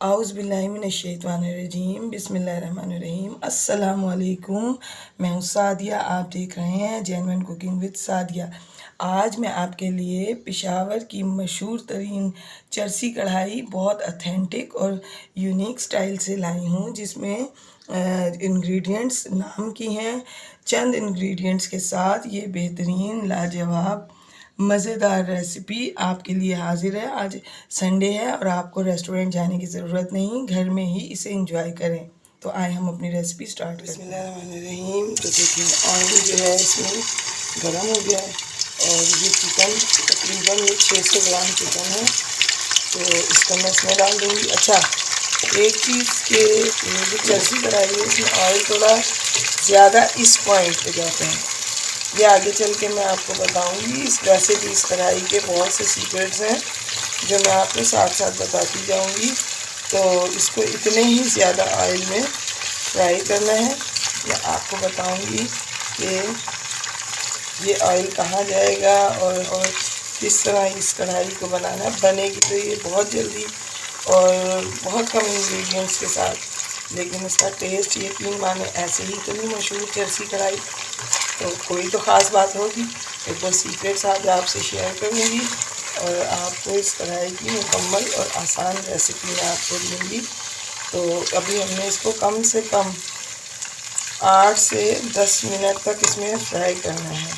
आउज़ुबिल्लाहिमिनश्शैतानिर्रजीम बिस्मिल्लाहिर्रहमानिर्रहीम अस्सलामुअलैकुम। मैं हूँ सादिया, आप देख रहे हैं जेन्युइन कुकिंग विद सादिया। आज मैं आपके लिए पेशावर की मशहूर तरीन चरसी कढ़ाई बहुत ऑथेंटिक और यूनिक स्टाइल से लाई हूँ, जिसमें इंग्रेडिएंट्स नाम की हैं। चंद इंग्रेडिएंट्स के साथ ये बेहतरीन लाजवाब मज़ेदार रेसिपी आपके लिए हाजिर है। आज संडे है और आपको रेस्टोरेंट जाने की ज़रूरत नहीं, घर में ही इसे एंजॉय करें। तो आए हम अपनी रेसिपी स्टार्ट करते हैं। बिस्मिल्लाहिर्रहमानिर्रहीम। तो देखिए ऑयल जो है इसमें गर्म हो गया है और ये चिकन तकरीबन ये 600 ग्राम चिकन है, तो इसको मैं इसमें डाल दूँगी। अच्छा, एक चीज़ के ये जो चरसी कढ़ाई है इसमें ऑयल थोड़ा ज़्यादा इस पॉइंट पे जाते हैं, ये आगे चल के मैं आपको बताऊंगी। वैसे भी इस कढ़ाई के बहुत से सीक्रेट्स हैं जो मैं आपको साथ साथ बताती जाऊंगी। तो इसको इतने ही ज़्यादा ऑयल में फ्राई करना है। मैं आपको बताऊंगी कि ये ऑयल कहाँ जाएगा और किस तरह इस कढ़ाई को बनाना बनेगी। तो ये बहुत जल्दी और बहुत कम इंग्रेडिएंट्स के साथ, लेकिन इसका टेस्ट यकीन माने ऐसे ही इतनी मशहूर चरसी कढ़ाई, तो कोई तो ख़ास बात होगी। एक बार सीक्रेट्स आज आपसे शेयर करूँगी और आपको इस कढ़ाई की मुकम्मल और आसान रेसिपी मैं आपको दूँगी। तो अभी हमने इसको कम से कम 8 से 10 मिनट तक इसमें फ्राई करना है।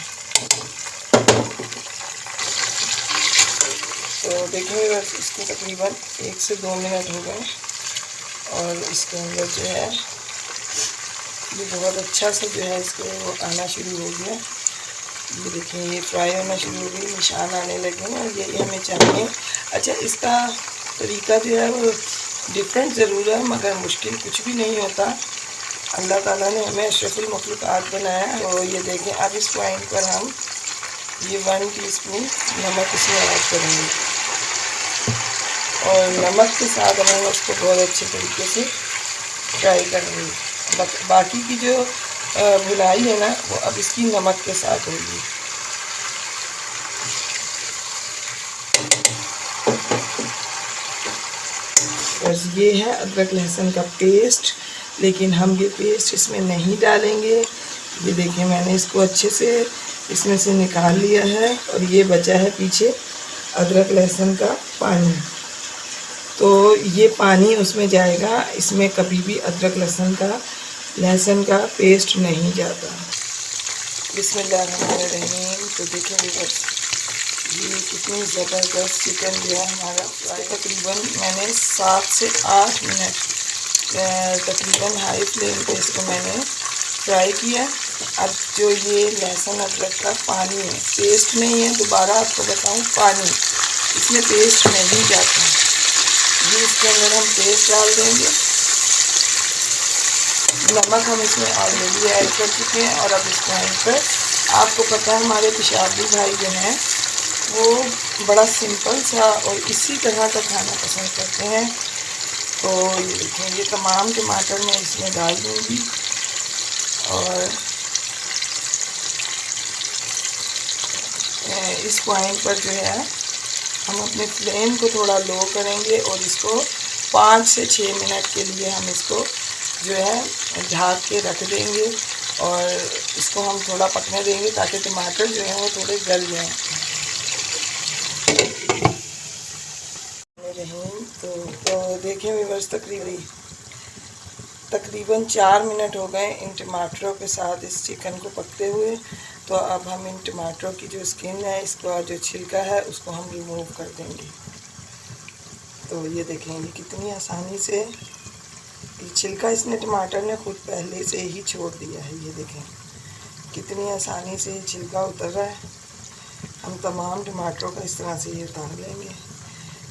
तो देखिए बस इसको तकरीबन 1 से 2 मिनट हो गए और इसके अंदर जो है ये बहुत अच्छा सा जो है इसको आना शुरू हो गया। ये देखिए ये फ्राई होना शुरू हो गई, निशान आने लगे हैं और यही हमें चाहिए। अच्छा, इसका तरीका जो है वो डिफरेंट ज़रूर है, मगर मुश्किल कुछ भी नहीं होता। अल्लाह ताला ने हमें अशरफुल मखलूक़ात बनाया है। तो ये देखें, अब इस पॉइंट पर हम ये 1 टीस्पून नमक इसमें ऐड करेंगे और नमक के साथ हम उसको बहुत अच्छे तरीके से फ्राई करेंगे। बाकी की जो भुनाई है ना वो अब इसकी नमक के साथ होगी। बस ये है अदरक लहसुन का पेस्ट, लेकिन हम ये पेस्ट इसमें नहीं डालेंगे। ये देखिए मैंने इसको अच्छे से इसमें से निकाल लिया है और ये बचा है पीछे अदरक लहसुन का पानी, तो ये पानी उसमें जाएगा। इसमें कभी भी अदरक लहसुन का पेस्ट नहीं जाता। बिस्मिल्लाहिर्रहमानिर्रहीम। तो देखेंगे बस ये कितनी ज़बरदस्त चिकन जो है हमारा फ्राई। तकरीबन मैंने 7 से 8 मिनट तकरीबन हाई फ्लेम पे इसको मैंने फ्राई किया। अब जो ये लहसुन अदरक का पानी है, पेस्ट नहीं है, दोबारा आपको बताऊं, पानी इसमें पेस्ट नहीं जाता। ये इसके अंदर हम पेस्ट डाल देंगे। नमक हम इसमें ऑलरेडी ऐड कर चुके हैं और अब इस टाइम पर आपको पता है हमारे पेशावरी भाई जो हैं वो बड़ा सिंपल सा और इसी तरह का खाना पसंद करते हैं। तो ये देखें, ये तमाम टमाटर मैं इसमें डाल दूँगी और इस पॉइंट पर जो है हम अपने फ्लेम को थोड़ा लो करेंगे और इसको 5 से 6 मिनट के लिए हम इसको जो है ढक के रख देंगे और इसको हम थोड़ा पकने देंगे ताकि टमाटर जो है वो थोड़े गल जाएं। तो देखें व्यूअर्स, तकरीबन 4 मिनट हो गए इन टमाटरों के साथ इस चिकन को पकते हुए। तो अब हम इन टमाटरों की जो स्किन है, इसका जो छिलका है, उसको हम रिमूव कर देंगे। तो ये देखें, ये कितनी आसानी से ये छिलका इसने टमाटर ने खुद पहले से ही छोड़ दिया है। ये देखें कितनी आसानी से ये छिलका उतर रहा है। हम तमाम टमाटरों का इस तरह से ये उतार लेंगे।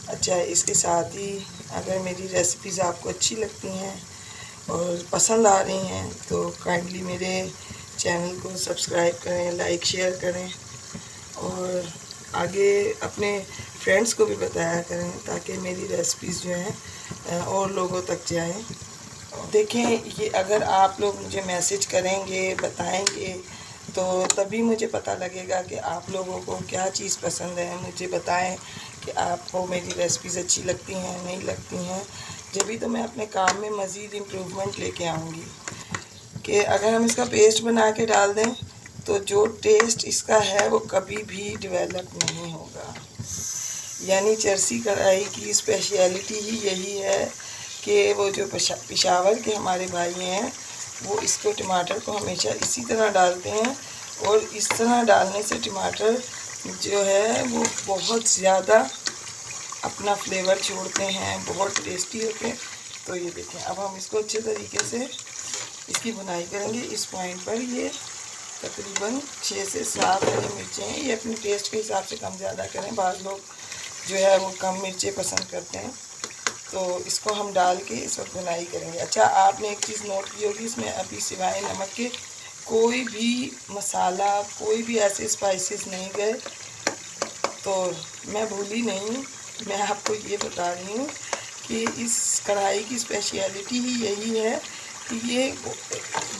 अच्छा, इसके साथ ही अगर मेरी रेसिपीज़ आपको अच्छी लगती हैं और पसंद आ रही हैं तो काइंडली मेरे चैनल को सब्सक्राइब करें, लाइक शेयर करें और आगे अपने फ्रेंड्स को भी बताया करें ताकि मेरी रेसिपीज़ जो हैं और लोगों तक जाएं। देखें, ये अगर आप लोग मुझे मैसेज करेंगे, बताएंगे, तो तभी मुझे पता लगेगा कि आप लोगों को क्या चीज़ पसंद है। मुझे बताएं कि आपको मेरी रेसिपीज़ अच्छी लगती हैं, नहीं लगती हैं, जब भी तो मैं अपने काम में मज़ीद इम्प्रूवमेंट लेके आऊँगी। कि अगर हम इसका पेस्ट बना के डाल दें तो जो टेस्ट इसका है वो कभी भी डेवलप नहीं होगा। यानी चरसी कढ़ाई की स्पेशलिटी ही यही है कि वो जो पेशावर के हमारे भाई हैं वो इसको टमाटर को हमेशा इसी तरह डालते हैं, और इस तरह डालने से टमाटर जो है वो बहुत ज़्यादा अपना फ्लेवर छोड़ते हैं, बहुत टेस्टी होते हैं। तो ये देखें, अब हम इसको अच्छे तरीके से इसकी बुनाई करेंगे। इस पॉइंट पर ये तकरीबन 6 से 7 हरी मिर्चें हैं। ये अपने टेस्ट के हिसाब से कम ज़्यादा करें, बाज़ लोग जो है वो कम मिर्चें पसंद करते हैं। तो इसको हम डाल के इस वक्त बुनाई करेंगे। अच्छा, आपने एक चीज़ नोट की होगी, इसमें अभी सिवाय नमक के कोई भी मसाला, कोई भी ऐसे स्पाइसेस नहीं गए। तो मैं भूली नहीं, मैं आपको ये बता रही हूँ कि इस कढ़ाई की स्पेशलिटी ही यही है कि ये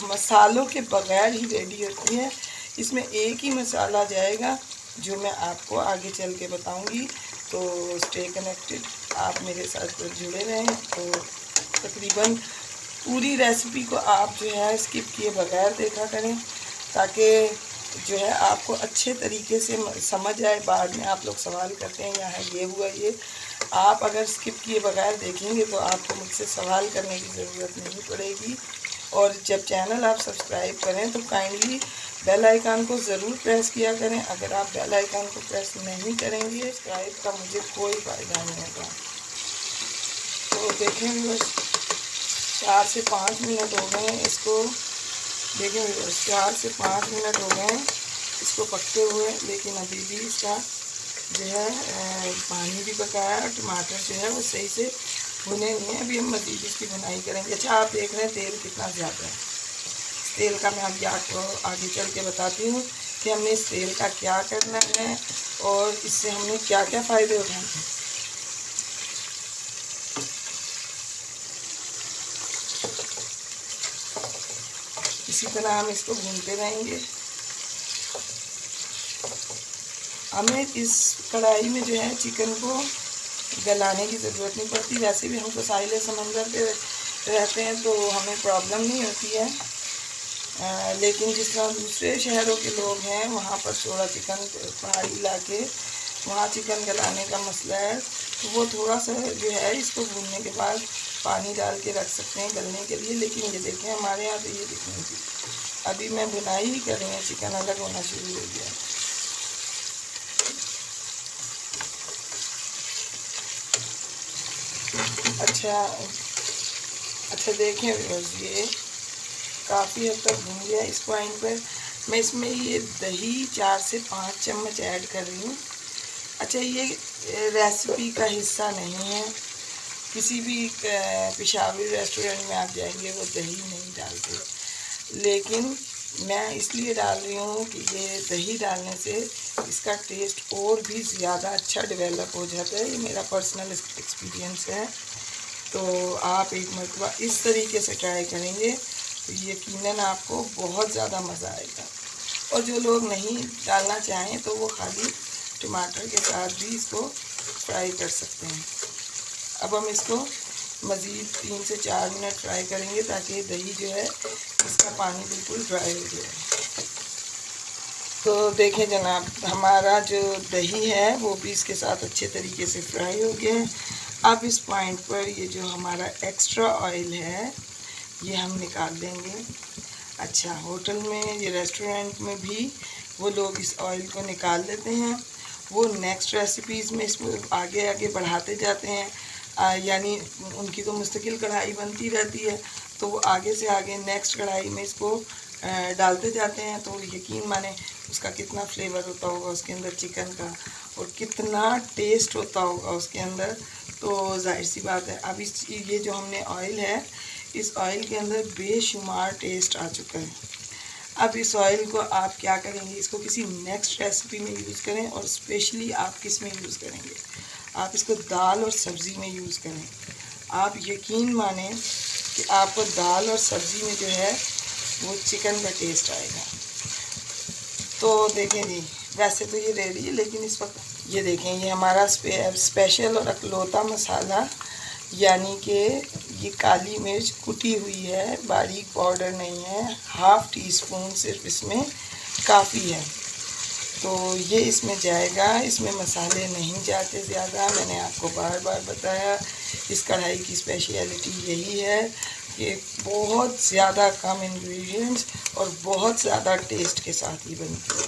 मसालों के बगैर ही रेडी होती है। इसमें एक ही मसाला जाएगा जो मैं आपको आगे चल के बताऊँगी। तो स्टे कनेक्टेड, आप मेरे साथ जुड़े रहें। तो तकरीबन पूरी रेसिपी को आप जो है स्किप किए बगैर देखा करें, ताकि जो है आपको अच्छे तरीके से समझ आए। बाद में आप लोग सवाल करते हैं यहाँ ये हुआ ये, आप अगर स्किप किए बगैर देखेंगे तो आपको मुझसे सवाल करने की ज़रूरत नहीं पड़ेगी। और जब चैनल आप सब्सक्राइब करें तो काइंडली बेल आइकन को ज़रूर प्रेस किया करें। अगर आप बेल आइकन को प्रेस नहीं करेंगे सब्सक्राइब का मुझे कोई फ़ायदा नहीं होगा। तो देखें बस 4 से 5 मिनट हो गए हैं इसको, देखें बस 4 से 5 मिनट हो गए हैं इसको पकते हुए, लेकिन अभी भी इसका जो है पानी भी पकाया और टमाटर जो है वो सही से भुने नहीं है। अभी हम मज़ीद इसकी बुनाई करेंगे। अच्छा, आप देख रहे हैं तेल कितना ज़्यादा है। इस तेल का मैं अभी आपको आगे चल के बताती हूँ कि हमने इस तेल का क्या करना है और इससे हमने क्या क्या फ़ायदे उठाने हैं। इसी तरह हम इसको भूनते रहेंगे। हमें इस कढ़ाई में जो है चिकन को गलाने की ज़रूरत नहीं पड़ती। वैसे भी हम तो साहिल समंदर पे रहते हैं तो हमें प्रॉब्लम नहीं होती है। लेकिन जिस तरह दूसरे शहरों के लोग हैं वहाँ पर थोड़ा चिकन, पहाड़ी इलाके, वहाँ चिकन गलाने का मसला है। तो वो थोड़ा सा जो है इसको भूनने के बाद पानी डाल के रख सकते हैं गलने के लिए। लेकिन ये देखें हमारे यहाँ तो ये देखें अभी मैं बुनाई ही कर रही हूँ, चिकन अलग होना शुरू हो गया। अच्छा देखें बस ये काफ़ी हद तक भून गया। इस पॉइंट पर मैं इसमें ये दही 4 से 5 चम्मच ऐड कर रही हूँ। अच्छा, ये रेसिपी का हिस्सा नहीं है। किसी भी पेशावरी रेस्टोरेंट में आप जाएंगे वो दही नहीं डालते, लेकिन मैं इसलिए डाल रही हूँ कि ये दही डालने से इसका टेस्ट और भी ज़्यादा अच्छा डेवलप हो जाता है। ये मेरा पर्सनल एक्सपीरियंस है। तो आप एक मरतबा इस तरीके से ट्राई करेंगे तो यकीनन आपको बहुत ज़्यादा मज़ा आएगा। और जो लोग नहीं डालना चाहें तो वो खाली टमाटर के साथ भी इसको फ्राई कर सकते हैं। अब हम इसको मज़ीद 3 से 4 मिनट फ्राई करेंगे ताकि दही जो है इसका पानी बिल्कुल ड्राई हो जाए। तो देखें जनाब, हमारा जो दही है वो भी इसके साथ अच्छे तरीके से फ्राई हो गया है। अब इस पॉइंट पर ये जो हमारा एक्स्ट्रा ऑयल है ये हम निकाल देंगे। अच्छा, होटल में, ये रेस्टोरेंट में भी वो लोग इस ऑयल को निकाल लेते हैं। वो नेक्स्ट रेसिपीज़ में इसको आगे आगे बढ़ाते जाते हैं। यानी उनकी तो मुस्तकिल कढ़ाई बनती रहती है, तो वो आगे से आगे नेक्स्ट कढ़ाई में इसको डालते जाते हैं। तो यकीन माने उसका कितना फ्लेवर होता होगा उसके अंदर चिकन का, और कितना टेस्ट होता होगा उसके अंदर। तो जाहिर सी बात है अब ये जो हमने ऑयल है, इस ऑयल के अंदर बेशुमार टेस्ट आ चुका है। अब इस ऑयल को आप क्या करेंगे, इसको किसी नेक्स्ट रेसिपी में यूज़ करें, और स्पेशली आप किस में यूज़ करेंगे, आप इसको दाल और सब्ज़ी में यूज़ करें। आप यकीन माने कि आपको दाल और सब्ज़ी में जो है वो चिकन का टेस्ट आएगा। तो देखें जी, वैसे तो ये रेडी है, लेकिन इस वक्त ये देखें ये हमारा स्पेशल और अकलौता मसाला यानी कि ये काली मिर्च कुटी हुई है, बारीक पाउडर नहीं है। हाफ़ टी स्पून सिर्फ इसमें काफ़ी है। तो ये इसमें जाएगा। इसमें मसाले नहीं जाते ज़्यादा। मैंने आपको बार बार बताया इस कढ़ाई की स्पेशलिटी यही है कि बहुत ज़्यादा कम इंग्रेडिएंट्स और बहुत ज़्यादा टेस्ट के साथ ही बनती है।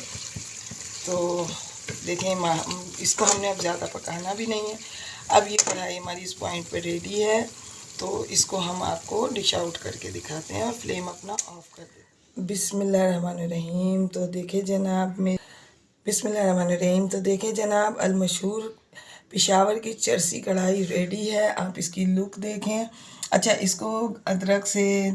तो देखें, इसको हमने अब ज़्यादा पकाना भी नहीं है। अब ये कढ़ाई हमारी इस पॉइंट पे रेडी है, तो इसको हम आपको डिश आउट करके दिखाते हैं और फ्लेम अपना ऑफ कर देते हैं। बिस्मिल्लाहिर्रहमानिर्रहीम। तो देखिए जनाब, बिस्मिल्लाहिर्रहमानिर्रहीम। तो देखिए जनाब, अलमशहूर पेशावर की चरसी कढ़ाई रेडी है। आप इसकी लुक देखें। अच्छा, इसको अदरक से,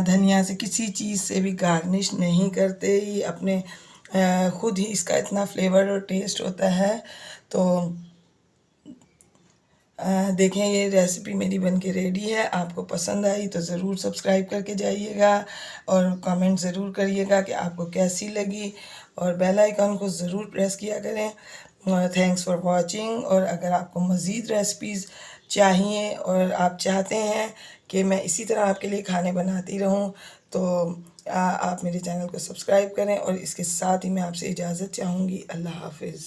धनिया से, किसी चीज़ से भी गार्निश नहीं करते। ये अपने ख़ुद ही इसका इतना फ्लेवर और टेस्ट होता है। तो देखें, ये रेसिपी मेरी बनके रेडी है। आपको पसंद आई तो ज़रूर सब्सक्राइब करके जाइएगा और कमेंट ज़रूर करिएगा कि आपको कैसी लगी, और बेल आइकन को ज़रूर प्रेस किया करें। Thanks for watching. और अगर आपको मज़ीद रेसिपीज़ चाहिए और आप चाहते हैं कि मैं इसी तरह आपके लिए खाने बनाती रहूं, तो आप मेरे चैनल को सब्सक्राइब करें। और इसके साथ ही मैं आपसे इजाज़त चाहूँगी। अल्लाह हाफ़िज़।